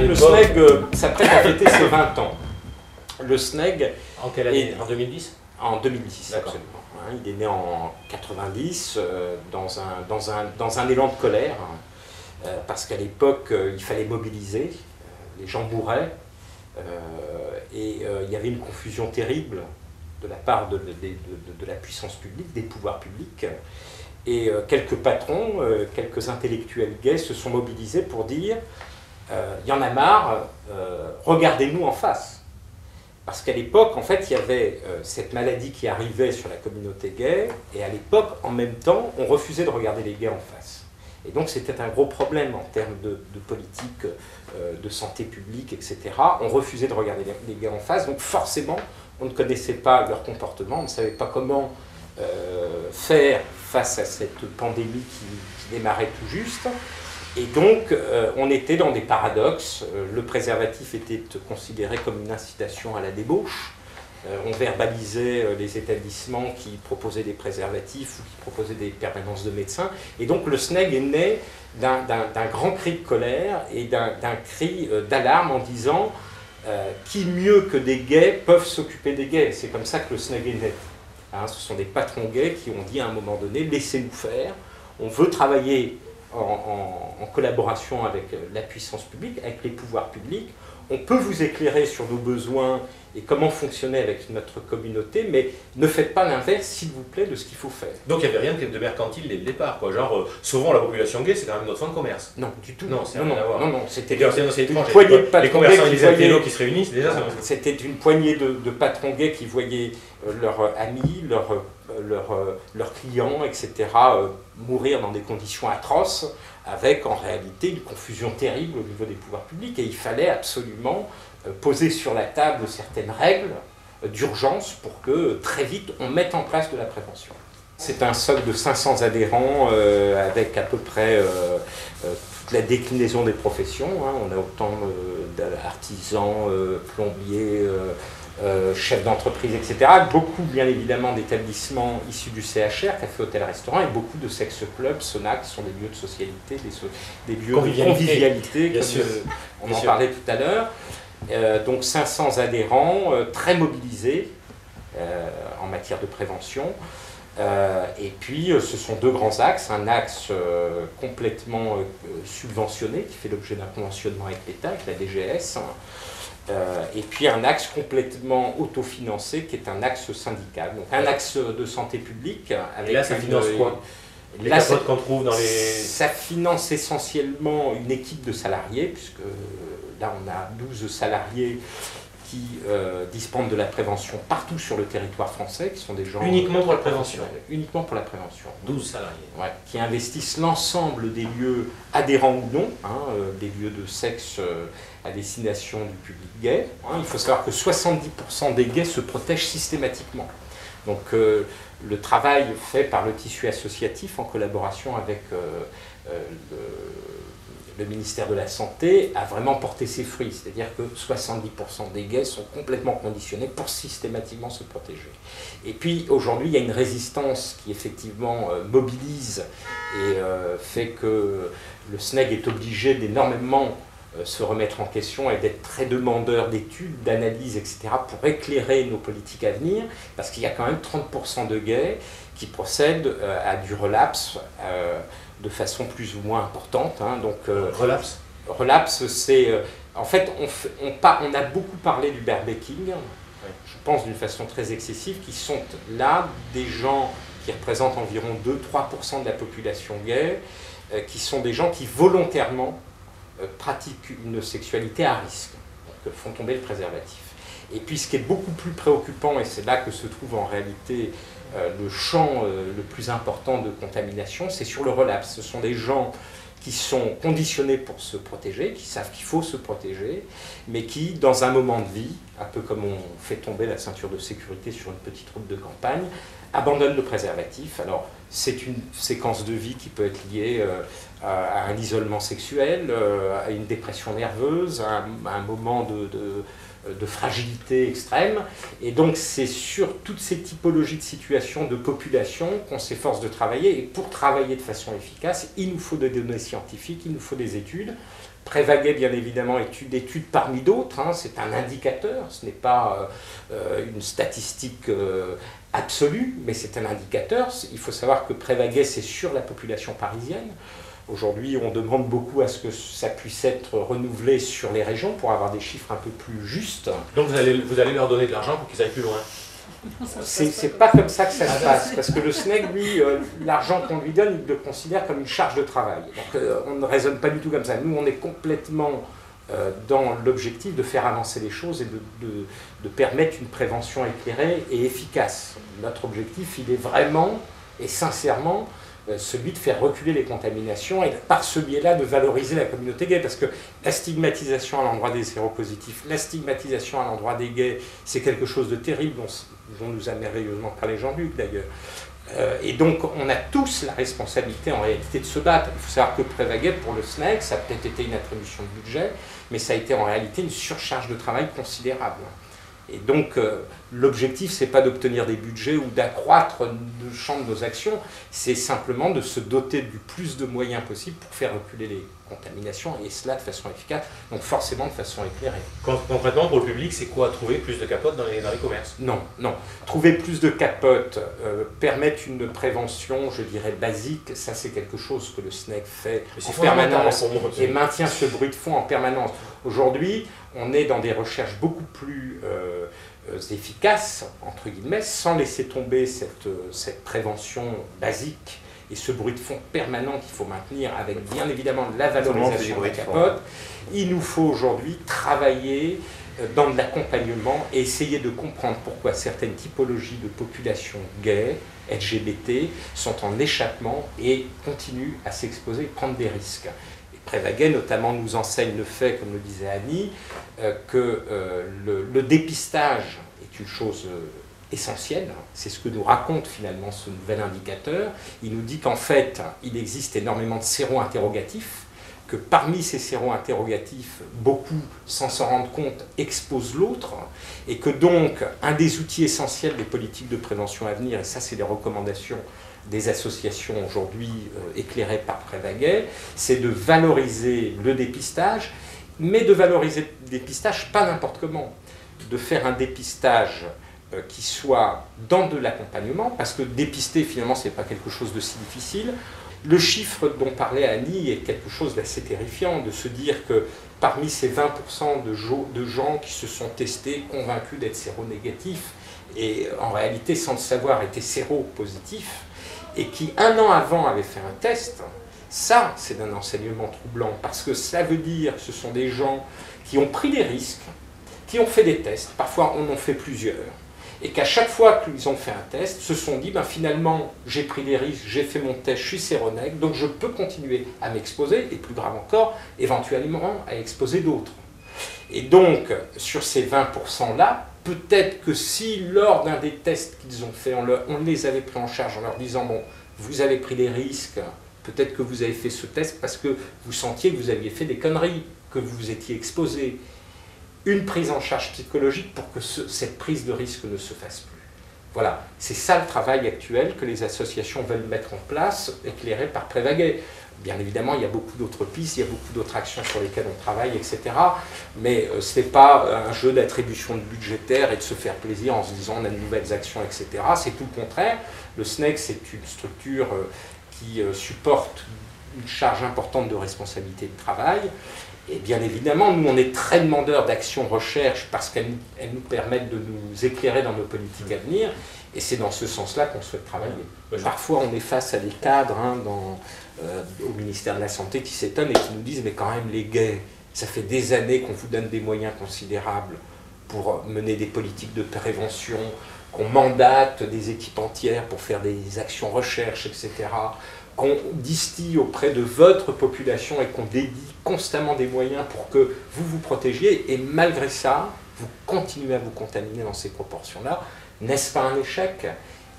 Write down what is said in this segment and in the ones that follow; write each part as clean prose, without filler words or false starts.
le SNEG s'apprête à fêter ses 20 ans. Le SNEG... En quelle année? En 2010? En 2010, absolument. Il est né en 90 dans un élan de colère, parce qu'à l'époque, il fallait mobiliser, les gens mouraient, et il y avait une confusion terrible de la part de la puissance publique, des pouvoirs publics. Et quelques patrons, quelques intellectuels gays se sont mobilisés pour dire il y en a marre, regardez-nous en face. Parce qu'à l'époque, en fait, il y avait cette maladie qui arrivait sur la communauté gay, et à l'époque, en même temps, on refusait de regarder les gays en face. Et donc c'était un gros problème en termes de politique, de santé publique, etc. On refusait de regarder les gays en face, donc forcément, on ne connaissait pas leur comportement, on ne savait pas comment faire face à cette pandémie qui démarrait tout juste. Et donc, on était dans des paradoxes. Le préservatif était considéré comme une incitation à la débauche. On verbalisait les établissements qui proposaient des préservatifs ou qui proposaient des permanences de médecins. Et donc, le SNEG est né d'un grand cri de colère et d'un cri d'alarme en disant qui mieux que des gays peuvent s'occuper des gays. C'est comme ça que le SNEG est né. Hein, ce sont des patrons gays qui ont dit à un moment donné, laissez-nous faire, on veut travailler en collaboration avec la puissance publique, avec les pouvoirs publics. On peut vous éclairer sur nos besoins et comment fonctionner avec notre communauté, mais ne faites pas l'inverse, s'il vous plaît, de ce qu'il faut faire. Donc il n'y avait rien de mercantile dès le départ, quoi. Genre, souvent la population gay, c'est quand même notre fonds de commerce. Non, du tout. Non, c'est rien à voir. Non, c'était une poignée de patrons les commerçants et gays les intellos qui se réunissent, déjà. C'était une poignée de patrons gays qui voyaient leurs amis, leurs clients, etc., mourir dans des conditions atroces, avec en réalité une confusion terrible au niveau des pouvoirs publics. Et il fallait absolument poser sur la table certaines règles d'urgence pour que très vite on mette en place de la prévention. C'est un socle de 500 adhérents avec à peu près toute la déclinaison des professions. Hein. On a autant d'artisans, plombiers, chefs d'entreprise, etc. Beaucoup, bien évidemment, d'établissements issus du CHR, café, hôtel, restaurant, et beaucoup de sex-clubs, saunas, qui sont des lieux de socialité, des lieux de convivialité, comme on en parlait tout à l'heure. Donc 500 adhérents, très mobilisés en matière de prévention. Et puis ce sont deux grands axes, un axe complètement subventionné, qui fait l'objet d'un conventionnement avec l'État, avec la DGS, et puis un axe complètement autofinancé, qui est un axe syndical. Donc un axe de santé publique. Avec et là, ça finance quoi? Les capotes qu'on trouve dans les... Ça finance essentiellement une équipe de salariés, puisque là on a 12 salariés qui dispensent de la prévention partout sur le territoire français, qui sont des gens... Uniquement pour la prévention? Uniquement pour la prévention. 12 salariés. Ouais, qui investissent l'ensemble des lieux adhérents ou non, hein, des lieux de sexe à destination du public gay. Hein. Il faut savoir que 70% des gays se protègent systématiquement. Donc le travail fait par le tissu associatif en collaboration avec le ministère de la Santé a vraiment porté ses fruits. C'est-à-dire que 70% des gays sont complètement conditionnés pour systématiquement se protéger. Et puis aujourd'hui, il y a une résistance qui effectivement mobilise et fait que le SNEG est obligé d'énormément se remettre en question et d'être très demandeur d'études, d'analyses, etc. pour éclairer nos politiques à venir, parce qu'il y a quand même 30% de gays qui procèdent à du relapse de façon plus ou moins importante. Hein. Donc, relapse? Relapse, c'est... en fait, on a beaucoup parlé du barebacking, je pense d'une façon très excessive, qui sont là des gens qui représentent environ 2-3% de la population gay, qui sont des gens qui volontairement pratiquent une sexualité à risque, donc font tomber le préservatif. Et puis ce qui est beaucoup plus préoccupant, et c'est là que se trouve en réalité le champ le plus important de contamination, c'est sur le relapse. Ce sont des gens qui sont conditionnés pour se protéger, qui savent qu'il faut se protéger, mais qui, dans un moment de vie, un peu comme on fait tomber la ceinture de sécurité sur une petite route de campagne, abandonnent le préservatif. Alors, c'est une séquence de vie qui peut être liée à un isolement sexuel, à une dépression nerveuse, à un moment de fragilité extrême. Et donc c'est sur toutes ces typologies de situations de population qu'on s'efforce de travailler. Et pour travailler de façon efficace, il nous faut des données scientifiques, il nous faut des études. Prévaguet, bien évidemment, est une étude parmi d'autres, hein, c'est un indicateur, ce n'est pas une statistique absolue, mais c'est un indicateur. Il faut savoir que Prévaguet, c'est sur la population parisienne. Aujourd'hui, on demande beaucoup à ce que ça puisse être renouvelé sur les régions pour avoir des chiffres un peu plus justes. Donc vous allez leur donner de l'argent pour qu'ils aillent plus loin? C'est pas comme ça que ça se passe, parce que le SNEC, lui, l'argent qu'on lui donne, il le considère comme une charge de travail. Donc on ne raisonne pas du tout comme ça. Nous, on est complètement dans l'objectif de faire avancer les choses et de permettre une prévention éclairée et efficace. Notre objectif, il est vraiment et sincèrement celui de faire reculer les contaminations et par ce biais-là de valoriser la communauté gay, parce que la stigmatisation à l'endroit des séropositifs, la stigmatisation à l'endroit des gays, c'est quelque chose de terrible dont nous a merveilleusement parlé Jean-Luc d'ailleurs. Et donc on a tous la responsabilité en réalité de se battre. Il faut savoir que Prévaguet pour le SNEC, ça a peut-être été une attribution de budget, mais ça a été en réalité une surcharge de travail considérable. Et donc, l'objectif, ce n'est pas d'obtenir des budgets ou d'accroître le champ de nos actions, c'est simplement de se doter du plus de moyens possible pour faire reculer les contaminations, et cela de façon efficace, donc forcément de façon éclairée. Concrètement, pour le public, c'est quoi? Trouver plus de capotes dans les commerces? Non, non. Trouver plus de capotes, permettre une prévention, je dirais, basique, ça c'est quelque chose que le SNEC fait en permanence et maintient ce bruit de fond en permanence. Aujourd'hui, on est dans des recherches beaucoup plus efficaces, entre guillemets, sans laisser tomber cette prévention basique et ce bruit de fond permanent qu'il faut maintenir avec bien évidemment la valorisation des capotes. Il nous faut aujourd'hui travailler dans de l'accompagnement et essayer de comprendre pourquoi certaines typologies de population gays, LGBT, sont en échappement et continuent à s'exposer et prendre des risques. Prévaguet notamment nous enseigne le fait, comme le disait Annie, que le dépistage est une chose essentielle. C'est ce que nous raconte finalement ce nouvel indicateur. Il nous dit qu'en fait, il existe énormément de séro-interrogatifs, que parmi ces séro-interrogatifs, beaucoup, sans s'en rendre compte, exposent l'autre, et que donc, un des outils essentiels des politiques de prévention à venir, et ça c'est les recommandations des associations aujourd'hui éclairées par Prévaguet, c'est de valoriser le dépistage, mais de valoriser le dépistage pas n'importe comment, de faire un dépistage qui soit dans de l'accompagnement, parce que dépister finalement c'est pas quelque chose de si difficile. Le chiffre dont parlait Annie est quelque chose d'assez terrifiant, de se dire que parmi ces 20% de gens qui se sont testés, convaincus d'être séronégatifs, et en réalité sans le savoir étaient séropositifs, et qui un an avant avaient fait un test, ça c'est un enseignement troublant, parce que ça veut dire que ce sont des gens qui ont pris des risques, qui ont fait des tests, parfois on en fait plusieurs, et qu'à chaque fois qu'ils ont fait un test, se sont dit, ben finalement, j'ai pris des risques, j'ai fait mon test, je suis séronègue, donc je peux continuer à m'exposer, et plus grave encore, éventuellement à exposer d'autres. Et donc, sur ces 20%-là, peut-être que si lors d'un des tests qu'ils ont fait, on les avait pris en charge en leur disant, bon, vous avez pris des risques, peut-être que vous avez fait ce test parce que vous sentiez que vous aviez fait des conneries, que vous vous étiez exposé. Une prise en charge psychologique pour que cette prise de risque ne se fasse plus. Voilà, c'est ça le travail actuel que les associations veulent mettre en place, éclairé par Prévaguet. Bien évidemment, il y a beaucoup d'autres pistes, il y a beaucoup d'autres actions sur lesquelles on travaille, etc. Mais ce n'est pas un jeu d'attribution budgétaire et de se faire plaisir en se disant on a de nouvelles actions, etc. C'est tout le contraire. Le SNEC, c'est une structure qui supporte une charge importante de responsabilité de travail. Et bien évidemment, nous, on est très demandeurs d'actions recherche parce qu'elles nous permettent de nous éclairer dans nos politiques à venir. Et c'est dans ce sens-là qu'on souhaite travailler. Parfois, on est face à des cadres au ministère de la Santé qui s'étonnent et qui nous disent « mais quand même, les gays, ça fait des années qu'on vous donne des moyens considérables pour mener des politiques de prévention, qu'on mandate des équipes entières pour faire des actions recherche, etc., qu'on distille auprès de votre population et qu'on dédie constamment des moyens pour que vous vous protégiez, et malgré ça, vous continuez à vous contaminer dans ces proportions-là. N'est-ce pas un échec ?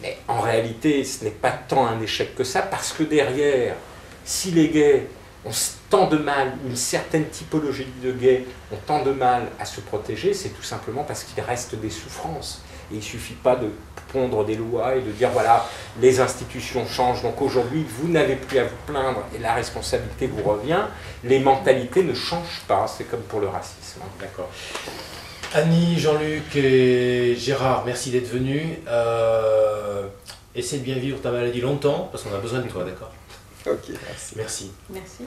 Mais en réalité, ce n'est pas tant un échec que ça, parce que derrière, si les gays ont tant de mal, une certaine typologie de gays ont tant de mal à se protéger, c'est tout simplement parce qu'il reste des souffrances. Et il ne suffit pas de pondre des lois et de dire voilà, les institutions changent, donc aujourd'hui vous n'avez plus à vous plaindre et la responsabilité vous revient. Les mentalités ne changent pas, c'est comme pour le racisme. D'accord. Annie, Jean-Luc et Gérard, merci d'être venus. Essaie de bien vivre ta maladie longtemps, parce qu'on a besoin de toi, d'accord? Ok, merci. Merci. Merci.